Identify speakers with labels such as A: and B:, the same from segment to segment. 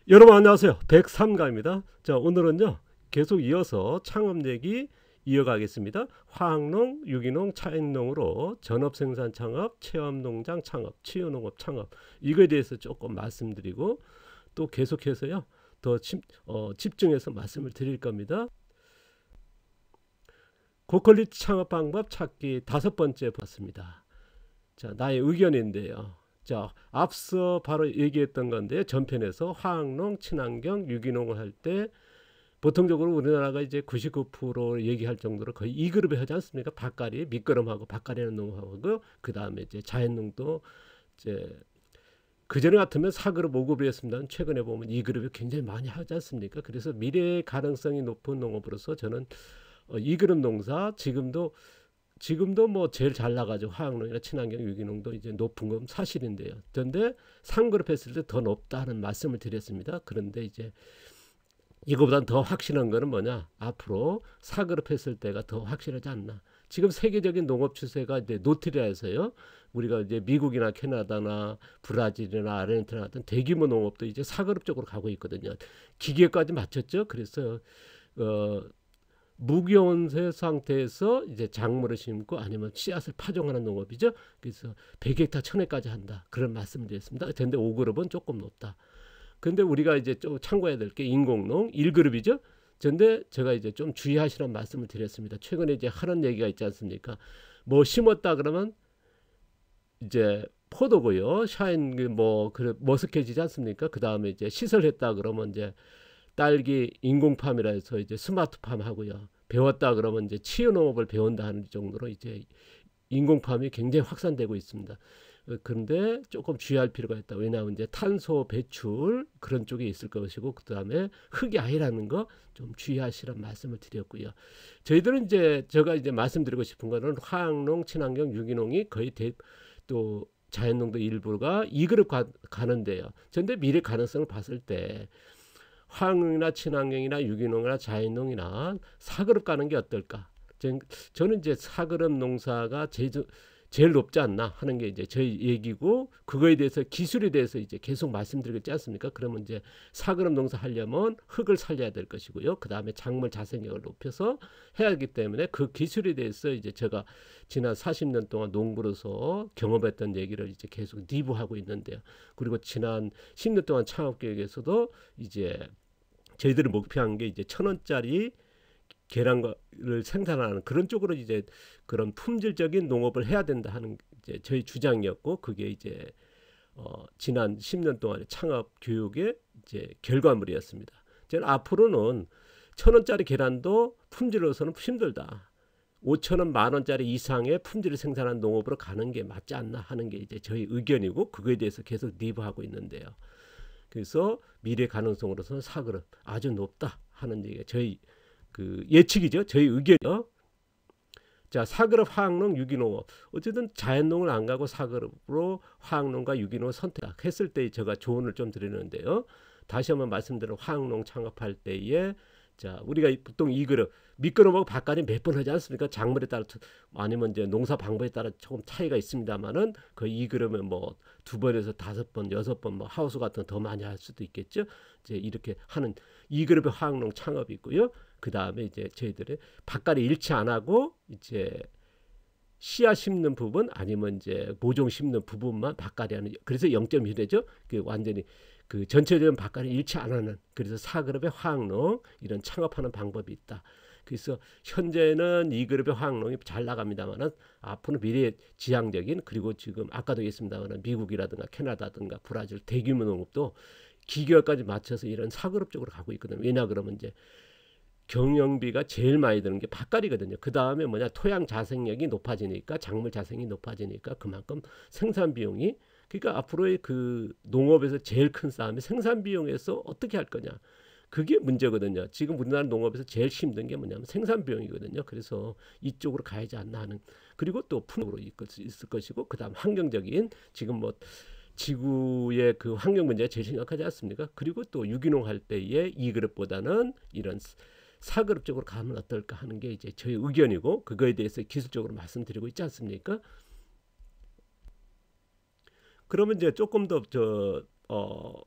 A: 여러분 안녕하세요. 103가입니다. 자, 오늘은요. 계속 이어서 창업 얘기 이어가겠습니다. 화학농, 유기농, 차인농으로 전업생산 창업, 체험농장 창업, 치유농업 창업 이거에 대해서 조금 말씀드리고 또 계속해서요. 더 집중해서 말씀을 드릴 겁니다. 고퀄리티 창업 방법 찾기 5번째 봤습니다. 자, 나의 의견인데요. 자, 앞서 바로 얘기했던 건데 전편에서 화학농, 친환경, 유기농을 할 때 보통적으로 우리나라가 이제 99% 얘기할 정도로 거의 2그룹에 하지 않습니까? 밭갈이, 밑거름하고 밭갈이하는 농하고 그 다음에 이제 자연농도 이제 그전에 같으면 4그룹, 5그룹이었습니다. 최근에 보면 2그룹이 굉장히 많이 하지 않습니까? 그래서 미래의 가능성이 높은 농업으로서 저는 2그룹 농사 지금도 뭐 제일 잘 나가죠. 화학농이나 친환경 유기농도 이제 높은 건 사실인데요. 그런데 3그룹 했을 때 더 높다는 말씀을 드렸습니다. 그런데 이제 이거보다 더 확실한 거는 뭐냐? 앞으로 4그룹 했을 때가 더 확실하지 않나. 지금 세계적인 농업 추세가 이제 노틸이라서요. 우리가 이제 미국이나 캐나다나 브라질이나 아르헨티나 같은 대규모 농업도 이제 4그룹 쪽으로 가고 있거든요. 기계까지 맞췄죠. 그래서 어, 무기온세 상태에서 이제 작물을 심고 아니면 씨앗을 파종하는 농업이죠. 그래서 100헥타 1000회까지 한다. 그런 말씀을 드렸습니다. 근데 5그룹은 조금 높다. 근데 우리가 이제 좀 참고해야 될 게 인공농 1그룹이죠. 근데 제가 이제 좀 주의하시라는 말씀을 드렸습니다. 최근에 이제 하는 얘기가 있지 않습니까? 뭐 심었다 그러면 이제 포도고요. 샤인 그 머스켓이지 않습니까? 그 다음에 이제 시설했다 그러면 이제 딸기 인공팜이라 해서 이제 스마트팜 하고요. 배웠다 그러면 이제 치유농업을 배운다 하는 정도로 이제 인공팜이 굉장히 확산되고 있습니다. 그런데 조금 주의할 필요가 있다. 왜냐하면 이제 탄소 배출 그런 쪽에 있을 것이고 그 다음에 흙이 아니라는 거 좀 주의하시란 말씀을 드렸고요. 저희들은 이제 제가 이제 말씀드리고 싶은 거는 화학농, 친환경, 유기농이 거의 또 자연농도 일부가 2그룹 가는데요. 그런데 미래 가능성을 봤을 때 화학농이나 친환경이나 유기농이나 자연농이나 4그룹 가는 게 어떨까? 저는 이제 4그룹 농사가 제일 높지 않나 하는 게 이제 저희 얘기고 그거에 대해서 기술에 대해서 이제 계속 말씀드리겠지 않습니까? 그러면 이제 4그룹 농사 하려면 흙을 살려야 될 것이고요. 그 다음에 작물 자생력을 높여서 해야 하기 때문에 그 기술에 대해서 이제 제가 지난 40년 동안 농부로서 경험했던 얘기를 이제 계속 리뷰하고 있는데요. 그리고 지난 10년 동안 창업계획에서도 이제 저희들이 목표한 게 이제 1,000원짜리 계란을 생산하는 그런 쪽으로 이제 그런 품질적인 농업을 해야 된다 하는 이제 저희 주장이었고 그게 이제 지난 10년 동안의 창업 교육의 이제 결과물이었습니다. 저는 앞으로는 1,000원짜리 계란도 품질로서는 힘들다. 5,000원, 10,000원짜리 이상의 품질을 생산하는 농업으로 가는 게 맞지 않나 하는 게 이제 저희 의견이고 그거에 대해서 계속 리뷰하고 있는데요. 그래서 미래 가능성으로서는 4그룹 아주 높다 하는 얘기가 저희 그 예측이죠. 저희 의견이요. 자, 4그룹 화학농, 유기농업. 어쨌든 자연농을 안 가고 4그룹으로 화학농과 유기농을 선택했을 때 제가 조언을 좀 드리는데요. 다시 한번 말씀드린 화학농 창업할 때에 자, 우리가 보통 2그룹 밑그룹하고 밭갈이 몇 번 하지 않습니까? 작물에 따라 아니면 이제 농사 방법에 따라 조금 차이가 있습니다만은 그 2그룹은 뭐 2번에서 5번, 6번 뭐 하우스 같은 거 더 많이 할 수도 있겠죠. 이제 이렇게 하는 2그룹의 화학농 창업이 있고요. 그 다음에 이제 저희들의 밭갈이 일치 안 하고 이제 씨앗 심는 부분 아니면 이제 모종 심는 부분만 밭갈이 하는 그래서 0.1회죠. 그 완전히 그 전체적인 밭갈이 일치 안 하는 그래서 4그룹의 화학농 이런 창업하는 방법이 있다. 그래서 현재는 2그룹의 화학농이 잘 나갑니다만은 앞으로 미래 지향적인 그리고 지금 아까도 얘기했습니다만 미국이라든가 캐나다든가 브라질 대규모 농업도 기계까지 맞춰서 이런 4그룹 쪽으로 가고 있거든요. 왜냐 그러면 이제 경영비가 제일 많이 드는 게 밭갈이거든요. 그 다음에 뭐냐 토양 자생력이 높아지니까 작물 자생이 높아지니까 그만큼 생산 비용이 그러니까 앞으로의 그 농업에서 제일 큰 싸움이 생산 비용에서 어떻게 할 거냐. 그게 문제거든요. 지금 우리나라 농업에서 제일 힘든 게 뭐냐면 생산 비용이거든요. 그래서 이쪽으로 가야지 않나 하는 그리고 또 품으로 있을 것이고 그다음 환경적인 지금 뭐 지구의 그 환경 문제가 제일 심각하지 않습니까? 그리고 또 유기농 할 때의 2그룹보다는 이런 4그룹 쪽으로 가면 어떨까 하는 게 이제 저희 의견이고 그거에 대해서 기술적으로 말씀드리고 있지 않습니까? 그러면 이제 조금 더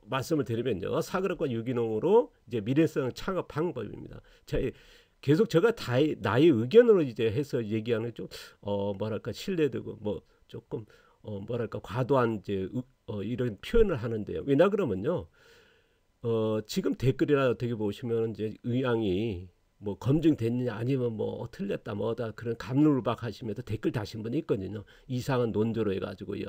A: 말씀을 드리면요. 사그릇과 유기농으로 이제 미래성 창업 방법입니다. 계속 제가 나의 의견으로 이제 해서 얘기하는 좀 뭐랄까 신뢰되고 뭐 조금 뭐랄까 과도한 이제 이런 표현을 하는데요. 왜냐 그러면요. 지금 댓글이나 어떻게 보시면 이제 의향이 뭐 검증됐느냐 아니면 뭐 틀렸다 뭐다 그런 갑론을박 하시면서 댓글 다신 분이 있거든요. 이상한 논조로 해가지고요.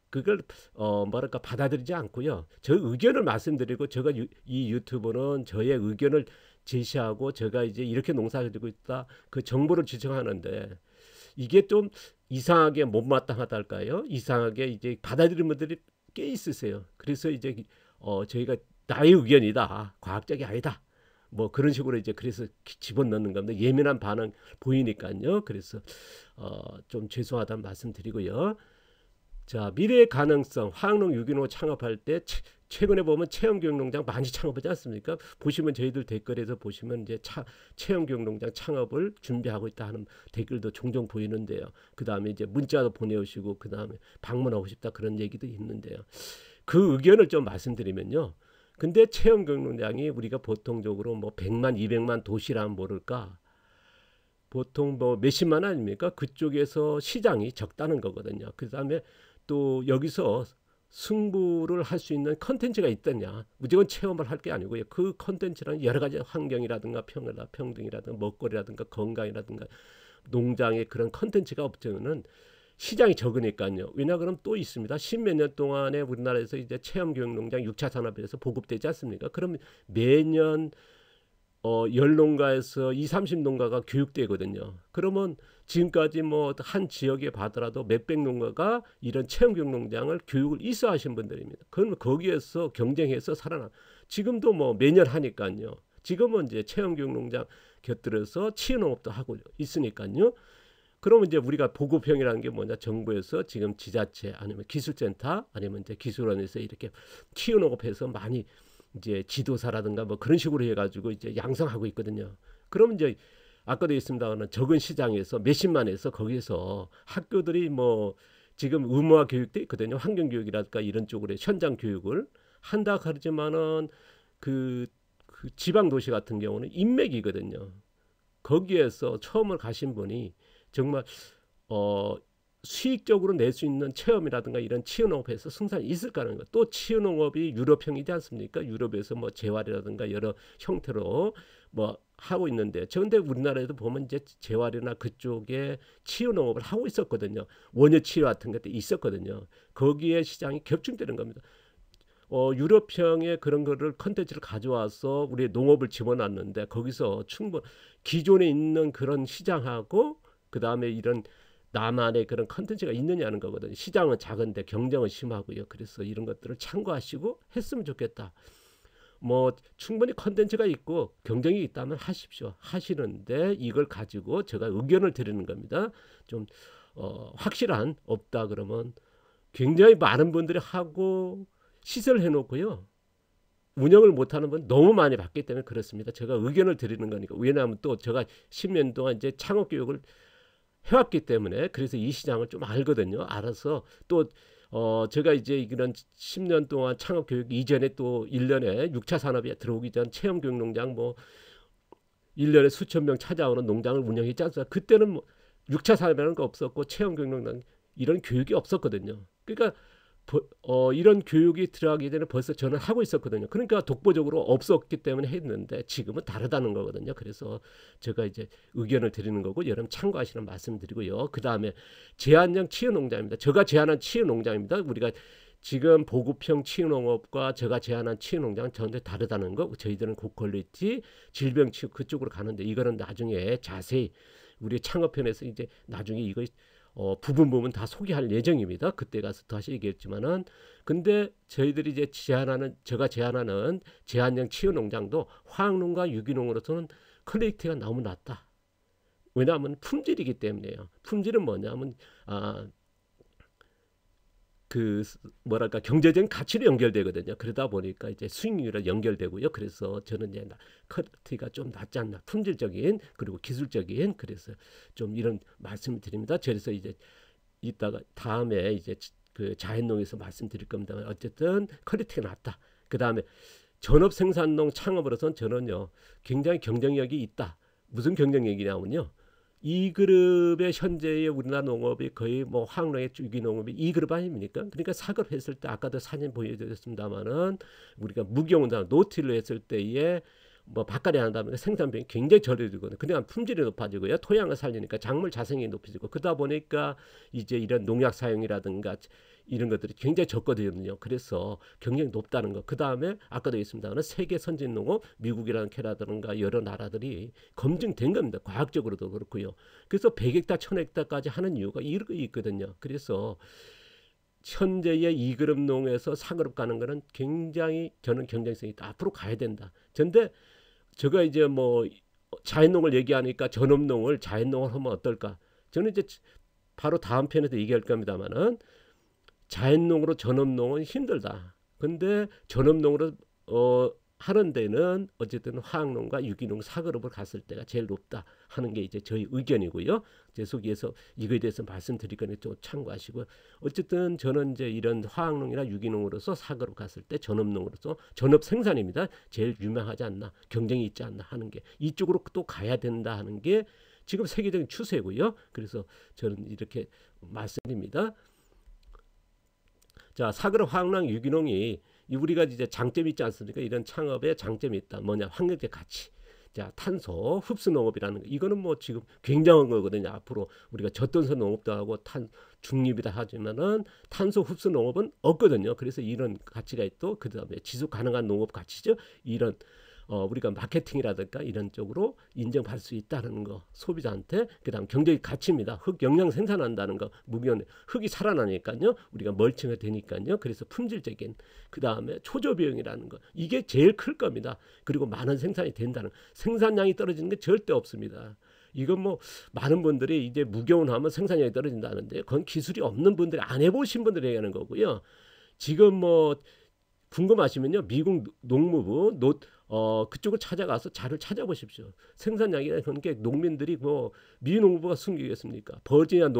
A: 그걸 뭐랄까 받아들이지 않고요. 저 의견을 말씀드리고 제가 이 유튜브는 저의 의견을 제시하고 제가 이제 이렇게 농사를 지고 있다 그 정보를 지정하는데 이게 좀 이상하게 못마땅하달까요? 이상하게 이제 받아들이는 분들이 꽤 있으세요. 그래서 이제 저희가 나의 의견이다, 과학적이 아니다. 뭐 그런 식으로 이제 그래서 집어넣는 겁니다. 예민한 반응 보이니까요. 그래서 좀 죄송하다는 말씀드리고요. 자, 미래의 가능성, 화학농 유기농 창업할 때 최근에 보면 체험교육농장 많이 창업하지 않습니까? 보시면 저희들 댓글에서 보시면 이제 체험교육농장 창업을 준비하고 있다 하는 댓글도 종종 보이는데요. 그 다음에 이제 문자도 보내오시고 그 다음에 방문하고 싶다 그런 얘기도 있는데요. 그 의견을 좀 말씀드리면요. 근데 체험교육농장이 우리가 보통적으로 뭐 100만, 200만 도시라면 모를까? 보통 뭐 몇십만 아닙니까? 그쪽에서 시장이 적다는 거거든요. 그 다음에 또 여기서 승부를 할 수 있는 컨텐츠가 있더냐. 무조건 체험을 할 게 아니고요. 그 컨텐츠는 여러 가지 환경이라든가 평등이라든가 먹거리라든가 건강이라든가 농장의 그런 컨텐츠가 없으면은 시장이 적으니까요. 왜냐 그러면 또 있습니다. 십몇 년 동안에 우리나라에서 이제 체험교육농장 6차 산업에서 보급되지 않습니까? 그럼 매년 열농가에서 20, 30농가가 교육되거든요. 그러면 지금까지 뭐 한 지역에 봐더라도 몇백 농가가 이런 체험교육농장을 교육을 있어 하신 분들입니다. 그러면 거기에서 경쟁해서 살아나. 지금도 뭐 매년 하니까요. 지금은 이제 체험교육농장 곁들여서 치유농업도 하고 있으니까요. 그러면 이제 우리가 보급형이라는 게 뭐냐? 정부에서 지금 지자체 아니면 기술센터 아니면 이제 기술원에서 이렇게 치유농업해서 많이 이제 지도사라든가 뭐 그런 식으로 해가지고 이제 양성하고 있거든요. 그러면 이제 아까도 있습니다만 적은 시장에서 몇십만에서 거기에서 학교들이 뭐 지금 의무화 교육도 있거든요. 환경교육이랄까 이런 쪽으로 현장 교육을 한다 하지만은 그 지방 도시 같은 경우는 인맥이거든요. 거기에서 처음을 가신 분이 정말 수익적으로 낼 수 있는 체험이라든가 이런 치유농업에서 생산이 있을까라는 거. 또 치유농업이 유럽형이지 않습니까? 유럽에서 뭐 재활이라든가 여러 형태로 뭐 하고 있는데, 그런데 우리나라에도 보면 이제 재활이나 그쪽에 치유농업을 하고 있었거든요. 원예 치유 같은 것도 있었거든요. 거기에 시장이 겹중되는 겁니다. 유럽형의 그런 거를 컨텐츠를 가져와서 우리 농업을 집어넣었는데 거기서 기존에 있는 그런 시장하고 그 다음에 이런 나만의 그런 컨텐츠가 있느냐는 거거든요. 시장은 작은데 경쟁은 심하고요. 그래서 이런 것들을 참고하시고 했으면 좋겠다. 뭐 충분히 컨텐츠가 있고 경쟁이 있다면 하십시오. 하시는데 이걸 가지고 제가 의견을 드리는 겁니다. 좀 확실한 없다 그러면 굉장히 많은 분들이 하고 시설해 놓고요. 운영을 못하는 분 너무 많이 봤기 때문에 그렇습니다. 제가 의견을 드리는 거니까. 왜냐하면 또 제가 10년 동안 이제 창업 교육을 해왔기 때문에 그래서 이 시장을 좀 알거든요. 알아서 또 제가 이제 이런 10년 동안 창업 교육 이전에 또 1년에 6차 산업에 들어오기 전 체험 교육 농장 뭐 1년에 수천 명 찾아오는 농장을 운영했지 않습니까? 그때는 뭐 6차 산업이라는 거 없었고 체험 교육 농장 이런 교육이 없었거든요. 그러니까 이런 교육이 들어가기 전에 벌써 저는 하고 있었거든요. 그러니까 독보적으로 없었기 때문에 했는데 지금은 다르다는 거거든요. 그래서 제가 이제 의견을 드리는 거고 여러분 참고하시는 말씀드리고요. 그 다음에 제한형 치유농장입니다. 제가 제안한 치유농장입니다. 우리가 지금 보급형 치유농업과 제가 제안한 치유농장은 전혀 다르다는 거. 저희들은 고퀄리티 질병 치유 그쪽으로 가는데 이거는 나중에 자세히 우리 창업편에서 이제 나중에 이거 부분 다 소개할 예정입니다. 그때 가서 다시 얘기했지만은 근데 저희들이 이제 제가 제안하는 제한형 치유농장도 화학농과 유기농으로서는 퀄리티가 너무 낮다. 왜냐하면 품질이기 때문에요. 품질은 뭐냐면 그 뭐랄까 경제적인 가치로 연결되거든요. 그러다 보니까 이제 수익률에 연결되고요. 그래서 저는 이제 퀄리티가 좀 낮지 않나 품질적인 그리고 기술적인 그래서 좀 이런 말씀을 드립니다. 그래서 이제 이따가 다음에 이제 그 자연농에서 말씀드릴 겁니다만 어쨌든 퀄리티가 낮다. 그 다음에 전업 생산농 창업으로서는 저는요 굉장히 경쟁력이 있다. 무슨 경쟁력이냐면요. 2그룹의 현재의 우리나라 농업이 거의 뭐 화학농의 유기농업이 2그룹 아닙니까? 그러니까 4그룹 했을 때 아까도 사진 보여드렸습니다만은 우리가 무경운당 노틸로 했을 때에 뭐 밭갈이 한다면 생산 비용이 굉장히 저렴해지거든요. 그러니까 품질이 높아지고요. 토양을 살리니까 작물 자생이 높아지고 그러다 보니까 이제 이런 농약 사용이라든가 이런 것들이 굉장히 적거든요. 그래서 경쟁이 높다는 거. 그 다음에 아까도 얘기했습니다만 세계 선진 농업 미국이라는 캐라든가 여러 나라들이 검증된 겁니다. 과학적으로도 그렇고요. 그래서 100헥타, 1000헥타까지 하는 이유가 이렇게 있거든요. 그래서 현재의 2그룹 농에서 4그룹 가는 거는 굉장히 저는 경쟁성이 있다. 앞으로 가야 된다. 그런데 제가 이제 뭐 자연농을 얘기하니까 전업농을 자연농을 하면 어떨까? 저는 이제 바로 다음 편에서 얘기할 겁니다만은 자연농으로 전업농은 힘들다. 근데 전업농으로 하는 데는 어쨌든 화학농과 유기농 4그룹을 갔을 때가 제일 높다 하는 게 이제 저희 의견이고요. 계속해서 이거에 대해서 말씀드릴 거니까 좀 참고하시고 어쨌든 저는 이제 이런 화학농이나 유기농으로서 4그룹 갔을 때 전업농으로서 전업 생산입니다. 제일 유명하지 않나 경쟁이 있지 않나 하는 게 이쪽으로 또 가야 된다 하는 게 지금 세계적인 추세고요. 그래서 저는 이렇게 말씀드립니다. 자, 4그룹 화학농 유기농이 우리가 이제 장점이 있지 않습니까? 이런 창업에 장점이 있다. 뭐냐? 환경적 가치. 자, 탄소 흡수 농업이라는 거. 이거는 뭐 지금 굉장한 거거든요. 앞으로 우리가 젖돈서 농업도 하고 중립이다 하지만은 탄소 흡수 농업은 없거든요. 그래서 이런 가치가 있고 그다음에 지속 가능한 농업 가치죠. 이런 우리가 마케팅이라든가 이런 쪽으로 인정받을 수 있다는 거 소비자한테. 그다음 경제의 가치입니다. 흙 영양 생산한다는 거. 무기현 흙이 살아나니까요. 우리가 멀칭이 되니까요. 그래서 품질적인 그다음에 초조 비용이라는 거. 이게 제일 클 겁니다. 그리고 많은 생산이 된다는 생산량이 떨어지는 게 절대 없습니다. 이건 뭐 많은 분들이 이제 무경운하면 생산량이 떨어진다는데 그건 기술이 없는 분들이 안 해보신 분들이 얘기하는 거고요. 지금 뭐 궁금하시면요. 미국 농무부 그쪽을 찾아가서 자료를 찾아보십시오. 생산량이라는 게 농민들이 뭐 미 농무부가 숨기겠습니까? 버지니아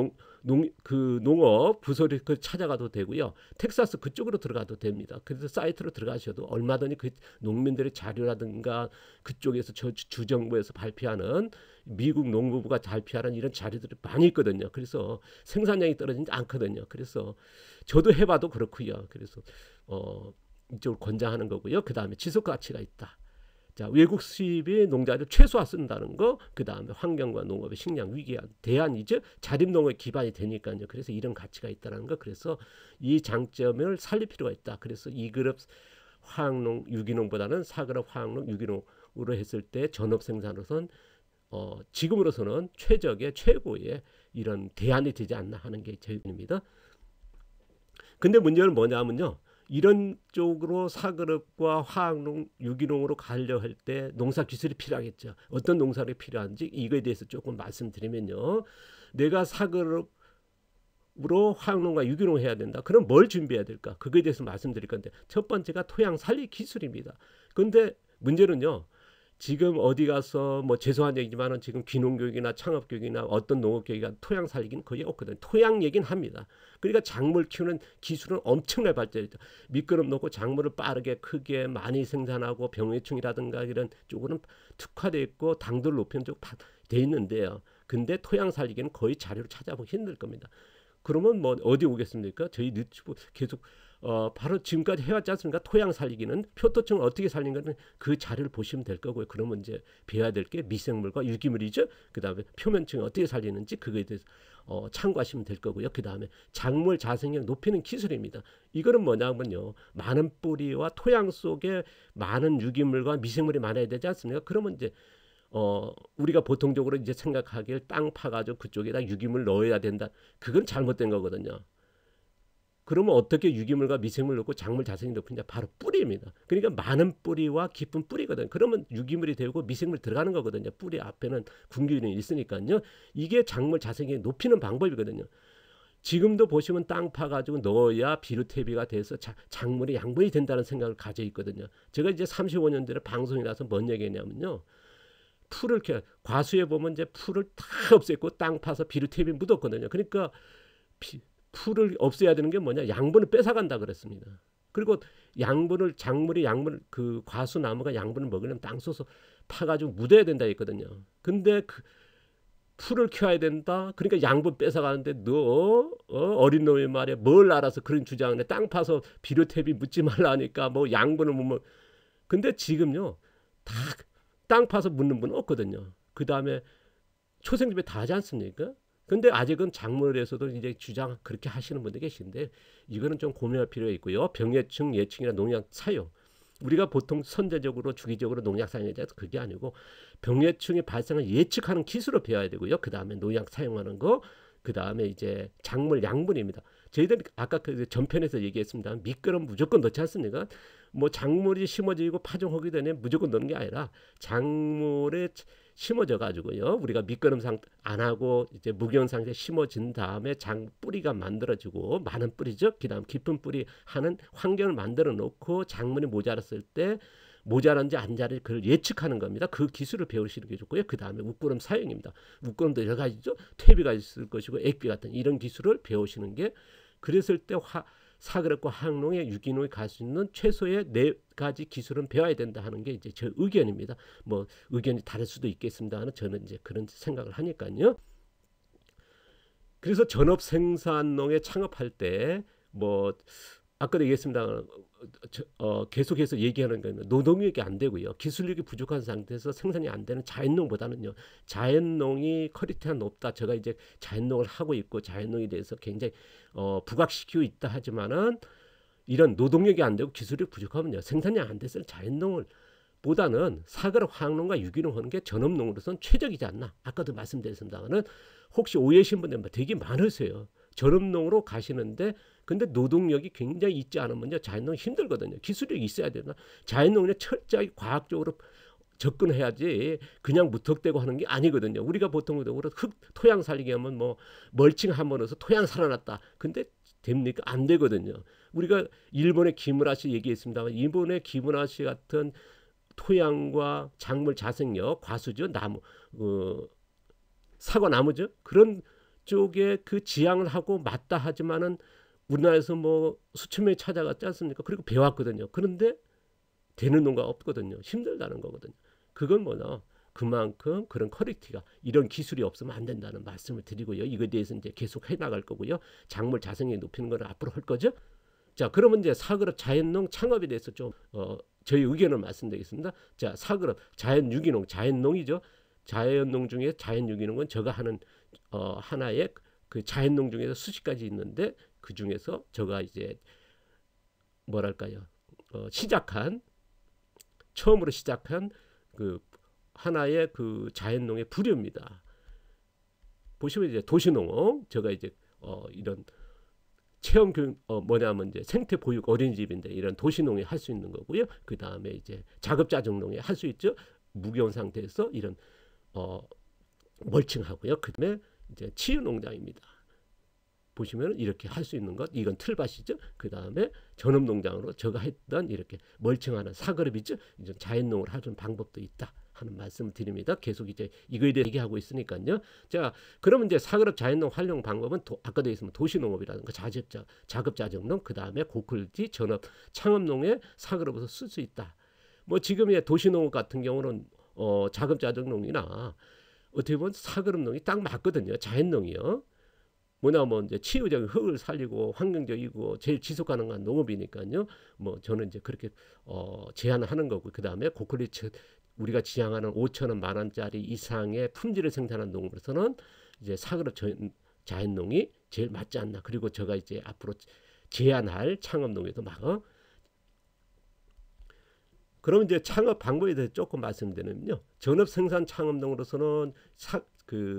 A: 농업 부서를 찾아가도 되고요. 텍사스 그쪽으로 들어가도 됩니다. 그래서 사이트로 들어가셔도 얼마든지 그 농민들의 자료라든가 그쪽에서 주정부에서 발표하는 미국 농무부가 발표하는 이런 자료들이 많이 있거든요. 그래서 생산량이 떨어지지 않거든요. 그래서 저도 해봐도 그렇고요. 그래서 이쪽을 권장하는 거고요. 그 다음에 지속 가치가 있다. 자, 외국 수입이 농자를 최소화 쓴다는 거, 그 다음에 환경과 농업의 식량 위기에 대안이죠. 자립농업의 기반이 되니까요. 그래서 이런 가치가 있다는 거. 그래서 이 장점을 살릴 필요가 있다. 그래서 2그룹 화학농, 유기농보다는 4그룹 화학농, 유기농으로 했을 때 전업 생산으로선 지금으로서는 최고의 이런 대안이 되지 않나 하는 게 제 의견입니다. 근데 문제는 뭐냐면요. 이런 쪽으로 4그룹과 화학농, 유기농으로 가려 할 때 농사 기술이 필요하겠죠. 어떤 농사가 필요한지 이거에 대해서 조금 말씀드리면요. 내가 4그룹으로 화학농과 유기농을 해야 된다. 그럼 뭘 준비해야 될까? 그거에 대해서 말씀드릴 건데 첫 번째가 토양 살리 기술입니다. 그런데 문제는요. 지금 어디 가서 뭐 죄송한 얘기지만은 지금 귀농교육이나 창업교육이나 어떤 농업교육이나 토양 살리기는 거의 없거든요. 토양 얘기는 합니다. 그러니까 작물 키우는 기술은 엄청나게 발전했죠. 미끄럼 놓고 작물을 빠르게 크게 많이 생산하고 병해충이라든가 이런 쪽으로는 특화되어 있고 당도를 높이는 쪽 돼 있는데요. 근데 토양 살리기는 거의 자료를 찾아보기 힘들 겁니다. 그러면 뭐 어디 오겠습니까? 저희 유튜브 계속 바로 지금까지 해왔지 않습니까? 토양 살리기는 표토층을 어떻게 살리는가는 그 자료를 보시면 될 거고요. 그러면 이제 배워야 될 게 미생물과 유기물이죠. 그 다음에 표면층을 어떻게 살리는지 그거에 대해서 참고하시면 될 거고요. 그 다음에 작물 자생력 높이는 기술입니다. 이거는 뭐냐면요. 많은 뿌리와 토양 속에 많은 유기물과 미생물이 많아야 되지 않습니까? 그러면 이제 우리가 보통적으로 이제 생각하기에 땅 파가지고 그쪽에다 유기물 넣어야 된다. 그건 잘못된 거거든요. 그러면 어떻게 유기물과 미생물 넣고 작물 자생이 높이냐? 바로 뿌리입니다. 그러니까 많은 뿌리와 깊은 뿌리거든요. 그러면 유기물이 되고 미생물이 들어가는 거거든요. 뿌리 앞에는 균균이 있으니까요. 이게 작물 자생이 높이는 방법이거든요. 지금도 보시면 땅 파가지고 넣어야 비료태비가 돼서 작물이 양분이 된다는 생각을 가지고 있거든요. 제가 이제 35년 전에 방송에 나서 뭔 얘기했냐면요. 풀을 과수에 보면 이제 풀을 다 없앴고 땅 파서 비료태비 묻었거든요. 그러니까 풀을 없애야 되는 게 뭐냐? 양분을 뺏어간다 그랬습니다. 그리고 작물이 양분을 그 과수 나무가 양분을 먹으려면 땅 쏘서 파가지고 묻어야 된다 했거든요. 근데 그 풀을 키워야 된다. 그러니까 양분 뺏어가는데 너 어린 놈이 말이야 뭘 알아서 그런 주장을 해. 땅 파서 비료탭이 묻지 말라니까 뭐 양분을 못 먹. 근데 지금요 다 땅 파서 묻는 분은 없거든요. 그 다음에 초생집에 다 하지 않습니까? 근데 아직은 작물에서도 이제 주장 그렇게 하시는 분들 계신데 이거는 좀 고민할 필요가 있고요. 병해충, 예충이나 농약 사용. 우리가 보통 선제적으로 주기적으로 농약 사용에 대해서 그게 아니고 병해충이 발생을 예측하는 기술을 배워야 되고요. 그 다음에 농약 사용하는 거, 그 다음에 이제 작물 양분입니다. 저희들이 아까 그 전편에서 얘기했습니다. 미끄럼 무조건 넣지 않습니까? 뭐 작물이 심어지고 파종하기 전에 무조건 넣는 게 아니라 작물에 심어져 가지고요. 우리가 미끄럼 상태 안 하고 이제 무경 상태에 심어진 다음에 뿌리가 만들어지고 많은 뿌리죠. 그다음 깊은 뿌리 하는 환경을 만들어 놓고 작물이 모자랐을 때 모자란지 안 자란지 그걸 예측하는 겁니다. 그 기술을 배우시는 게 좋고요. 그 다음에 웃구름 사용입니다. 웃구름도 여러 가지죠. 퇴비가 있을 것이고 액비 같은 이런 기술을 배우시는 게 그랬을 때 사그럽고 항농에 유기농에 갈 수 있는 최소의 4가지 기술은 배워야 된다 하는 게 이제 제 의견입니다. 뭐 의견이 다를 수도 있겠습니다만 저는 이제 그런 생각을 하니까요. 그래서 전업 생산농에 창업할 때 뭐 아까도 얘기했습니다. 계속해서 얘기하는 거는 노동력이 안 되고요. 기술력이 부족한 상태에서 생산이 안 되는 자연농보다는요. 자연농이 퀄리티가 높다. 제가 이제 자연농을 하고 있고 자연농에 대해서 굉장히 부각시키고 있다 하지만은 이런 노동력이 안 되고 기술력이 부족하면요. 생산이 안 돼서 자연농을 보다는 사그럽 화학농과 유기농 하는 게 전업농으로서는 최적이지 않나. 아까도 말씀드렸습니다만은 혹시 오해하신 분들 되게 많으세요. 전업농으로 가시는데 근데 노동력이 굉장히 있지 않으면요. 자연농 힘들거든요. 기술력이 있어야 되나. 자연농에 철저하게 과학적으로 접근해야지 그냥 무턱대고 하는 게 아니거든요. 우리가 보통 토양 살리기 하면 뭐 멀칭하면서 토양 살아났다. 근데 됩니까? 안 되거든요. 우리가 일본의 기무라 씨 얘기했습니다만 일본의 기무라 씨 같은 토양과 작물 자생력, 과수죠, 나무, 사과 나무죠. 그런 쪽에 그 지향을 하고 맞다 하지만은 우리나라에서 뭐 수천 명이 찾아갔지 않습니까? 그리고 배웠거든요. 그런데 되는 농가가 없거든요. 힘들다는 거거든요. 그건 뭐냐? 그만큼 그런 퀄리티가 이런 기술이 없으면 안 된다는 말씀을 드리고요. 이거에 대해서 이제 계속 해 나갈 거고요. 작물 자생력 높이는 거는 앞으로 할 거죠. 자, 그러면 이제 사그럽 자연농 창업에 대해서 좀 저희 의견을 말씀드리겠습니다. 자, 사그럽 자연 유기농, 자연농이죠. 자연농 중에 자연 유기농은 제가 하는 하나의 그 자연농 중에서 수십 가지 있는데 그 중에서 제가 이제 뭐랄까요? 처음으로 시작한 그 하나의 그 자연농의 부류입니다. 보시면 이제 도시농업 제가 이제 이런 체험 교육 뭐냐면 이제 생태 보육 어린이집인데 이런 도시농에 할 수 있는 거고요. 그 다음에 이제 자급자족농에 할 수 있죠. 무겨운 상태에서 이런 멀칭하고요. 그 다음에 이제 치유농장입니다. 보시면 이렇게 할 수 있는 것 이건 틀밭이죠. 그 다음에 전업농장으로 제가 했던 이렇게 멀칭하는 사그럽이죠. 이제 자연농을 하는 방법도 있다 하는 말씀을 드립니다. 계속 이제 이거에 대해 얘기하고 있으니까요. 자, 그러면 이제 사그럽 자연농 활용 방법은 아까도 있으면 도시농업이라든가 자급자족농, 그 다음에 고퀄리티 전업 창업농에 사그럽에서 쓸 수 있다. 뭐 지금의 도시농업 같은 경우는 자급자족농이나 어떻게 보면 사그럽농이 딱 맞거든요. 자연농이요. 뭐냐면 이제 치유적인 흙을 살리고 환경적이고 제일 지속 가능한 농업이니까요. 뭐 저는 이제 그렇게 제안하는 거고 그 다음에 고퀄리티 우리가 지향하는 5천원, 만원짜리 이상의 품질을 생산하는 농업으로서는 이제 사그럽 자연농이 제일 맞지 않나. 그리고 제가 이제 앞으로 제안할 창업농에도 그럼 이제 창업 방법에 대해서 조금 말씀드리면요. 전업 생산 창업농으로서는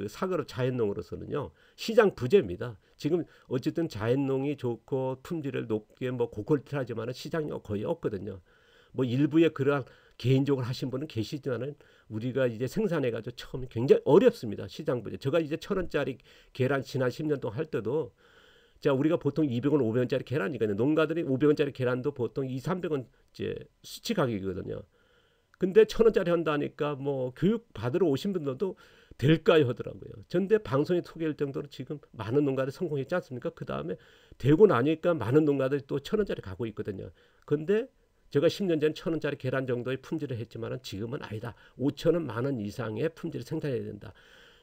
A: 사그럽 자연농으로서는요. 시장 부재입니다. 지금 어쨌든 자연농이 좋고 품질을 높게 뭐 고퀄리티를 하지만 시장이 거의 없거든요. 뭐 일부에 그러한 개인적으로 하신 분은 계시지만은 우리가 이제 생산해가지고 처음에 굉장히 어렵습니다. 시장 부재. 제가 이제 1,000원짜리 계란 지난 10년 동안 할 때도 자 우리가 보통 200원, 500원짜리 계란이거든요. 농가들이 500원짜리 계란도 보통 2, 300원 이제 수치 가격이거든요. 근데 1,000원짜리 한다니까 뭐 교육 받으러 오신 분들도 될까요 하더라고요. 전데 방송에 소개할 정도로 지금 많은 농가들이 성공했지 않습니까? 그 다음에 되고 나니까 많은 농가들이 또 1,000원짜리 가고 있거든요. 근데 제가 10년 전 1,000원짜리 계란 정도의 품질을 했지만 지금은 아니다. 5,000원, 10,000원 이상의 품질을 생산해야 된다.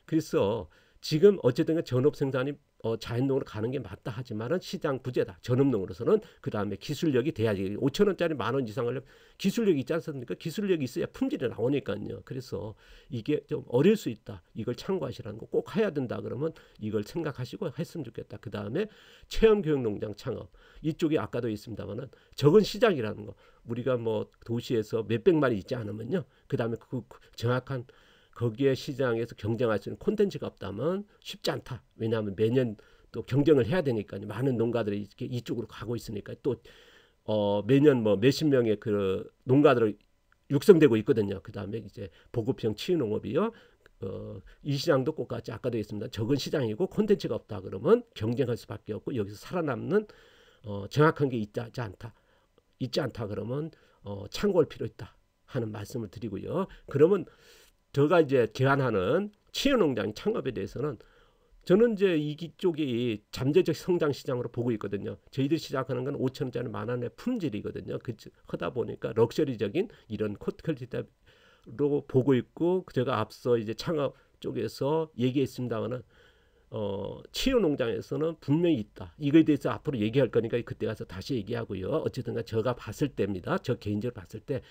A: 그래서 지금 어쨌든 전업 생산이 자연농으로 가는 게 맞다 하지만은 시장 부재다. 전업농으로서는 그 다음에 기술력이 돼야지. 5,000원짜리 10,000원 이상 하려면 기술력이 있지 않습니까? 기술력이 있어야 품질이 나오니까요. 그래서 이게 좀 어려울 수 있다. 이걸 참고하시라는 거 꼭 해야 된다. 그러면 이걸 생각하시고 했으면 좋겠다. 그 다음에 체험교육농장 창업. 이쪽이 아까도 있습니다만은 적은 시장이라는 거. 우리가 뭐 도시에서 몇백만이 있지 않으면요. 그 다음에 그 정확한 거기에 시장에서 경쟁할 수 있는 콘텐츠가 없다면 쉽지 않다. 왜냐하면 매년 또 경쟁을 해야 되니까요. 많은 농가들이 이렇게 이쪽으로 가고 있으니까 또 매년 뭐 몇십 명의 그 농가들을 육성되고 있거든요. 그 다음에 이제 보급형 치유농업이요. 이 시장도 똑같이 아까도 했습니다. 적은 시장이고 콘텐츠가 없다 그러면 경쟁할 수밖에 없고 여기서 살아남는 정확한 게 있지 않다 그러면 참고할 필요 있다 하는 말씀을 드리고요. 그러면 제가 이제 제안하는 치유농장 창업에 대해서는 저는 이제 이쪽이 잠재적 성장 시장으로 보고 있거든요. 저희들이 시작하는 건 5,000원짜리 10,000원의 품질이거든요. 하다 보니까 럭셔리적인 이런 퀄리티로 보고 있고 제가 앞서 이제 창업 쪽에서 얘기했습니다만은 치유농장에서는 분명히 있다. 이거에 대해서 앞으로 얘기할 거니까 그때 가서 다시 얘기하고요. 어쨌든 제가 봤을 때입니다. 저 개인적으로 봤을 때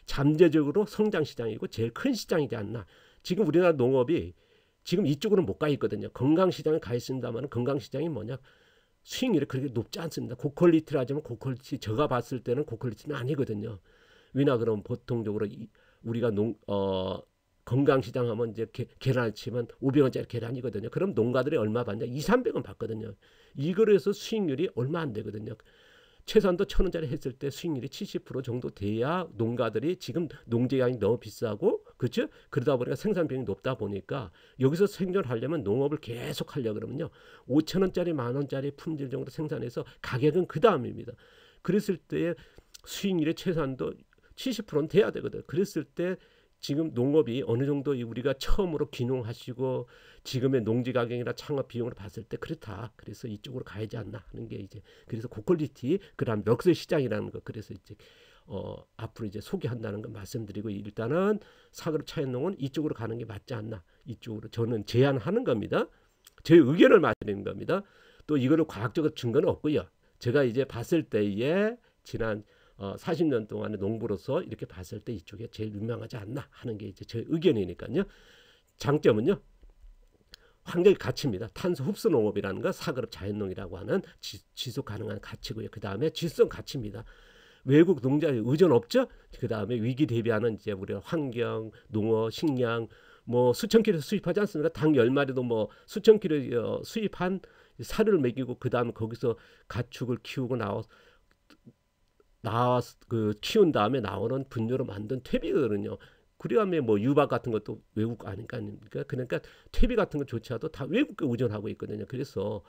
A: 잠재적으로 성장 시장이고 제일 큰 시장이지 않나. 지금 우리나라 농업이 지금 이쪽으로는 못 가 있거든요. 건강시장에 가 있습니다만 건강시장이 뭐냐. 수익률이 그렇게 높지 않습니다. 고퀄리티라 하자면 고퀄리티 제가 봤을 때는 고퀄리티는 아니거든요. 왜냐 그러면 보통적으로 우리가 건강시장 하면 이제 계란을 치면 500원짜리 계란이거든요. 그럼 농가들이 얼마 받냐? 200~300원 받거든요. 이거로 해서 수익률이 얼마 안 되거든요. 최소한도 1,000원짜리 했을 때 수익률이 70% 정도 돼야 농가들이 지금 농재량이 너무 비싸고 그렇죠? 그러다 보니까 생산 비용이 높다 보니까 여기서 생존하려면 농업을 계속 하려고 그러면요. 5,000원짜리 10,000원짜리 품질 정도 생산해서 가격은 그 다음입니다. 그랬을 때 수익률의 최소한도 70%는 돼야 되거든. 그랬을 때 지금 농업이 어느 정도 우리가 처음으로 귀농하시고 지금의 농지 가격이나 창업 비용을 봤을 때 그렇다. 그래서 이쪽으로 가야지 않나 하는 게 이제 그래서 고퀄리티 그다음 럭셔리 시장이라는 거 그래서 이제 앞으로 이제 소개한다는 거 말씀드리고 일단은 사그룹 차연농은 이쪽으로 가는 게 맞지 않나 이쪽으로 저는 제안하는 겁니다. 제 의견을 말드리는 겁니다. 또 이거를 과학적으로 증거는 없고요. 제가 이제 봤을 때에 지난 40년 동안의 농부로서 이렇게 봤을 때 이쪽에 제일 유명하지 않나 하는 게 이제 제 의견이니까요. 장점은요. 환경 가치입니다. 탄소 흡수 농업이라는 거 사그룹 자연농이라고 하는 지속 가능한 가치고요. 그 다음에 질성 가치입니다. 외국 농자에 의존 없죠. 그 다음에 위기 대비하는 이제 우리가 환경, 농어, 식량 뭐 수천 킬로 수입하지 않습니까? 당 10마리도 뭐 수천 킬로 수입한 사료를 먹이고 그 다음에 거기서 가축을 키우고 그 키운 다음에 나오는 분뇨로 만든 퇴비거든요. 그다음에 뭐 유박 같은 것도 외국 아니까 그러니까 퇴비 같은 것조차도 다 외국에 의존하고 있거든요. 그래서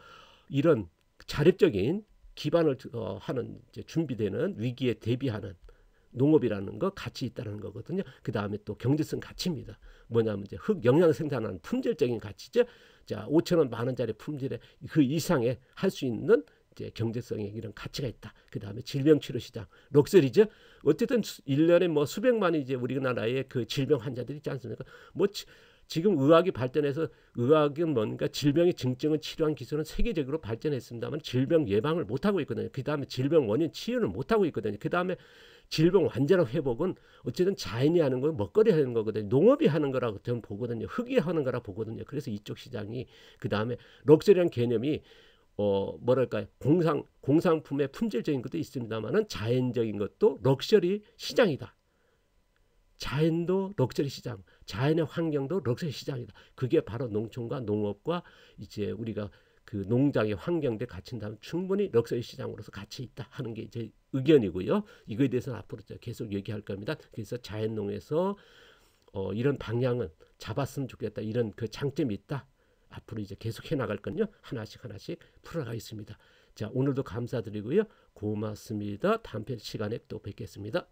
A: 이런 자립적인 기반을 하는 이제 준비되는 위기에 대비하는 농업이라는 거 가치 있다는 거거든요. 그 다음에 또 경제성 가치입니다. 뭐냐면 이제 흙 영양 생산하는 품질적인 가치죠. 자 5,000원 10,000원짜리 품질에 그 이상의 할 수 있는 이제 경제성에 이런 가치가 있다. 그 다음에 질병 치료 시장, 럭셔리죠. 어쨌든 1년에 뭐 수백만이 이제 우리나라에 그 질병 환자들이 있지 않습니까? 뭐 지금 의학이 발전해서 의학은 뭔가 질병의 증증을 치료한 기술은 세계적으로 발전했습니다만 질병 예방을 못하고 있거든요. 그 다음에 질병 원인 치유를 못하고 있거든요. 그 다음에 질병 완전한 회복은 어쨌든 자연이 하는 거 먹거리 하는 거거든요. 농업이 하는 거라고 저는 보거든요. 흙이 하는 거라 보거든요. 그래서 이쪽 시장이 그 다음에 럭셔리한 개념이 뭐랄까요 공상품의 품질적인 것도 있습니다만은 자연적인 것도 럭셔리 시장이다. 자연도 럭셔리 시장, 자연의 환경도 럭셔리 시장이다. 그게 바로 농촌과 농업과 이제 우리가 그 농장의 환경에 갖춘다면 충분히 럭셔리 시장으로서 가치 있다 하는 게 제 의견이고요. 이거에 대해서는 앞으로 계속 얘기할 겁니다. 그래서 자연농에서 이런 방향은 잡았으면 좋겠다. 이런 그 장점이 있다. 앞으로 이제 계속 해나갈 건요. 하나씩 풀어가겠습니다. 자, 오늘도 감사드리고요. 고맙습니다. 다음 시간에 또 뵙겠습니다.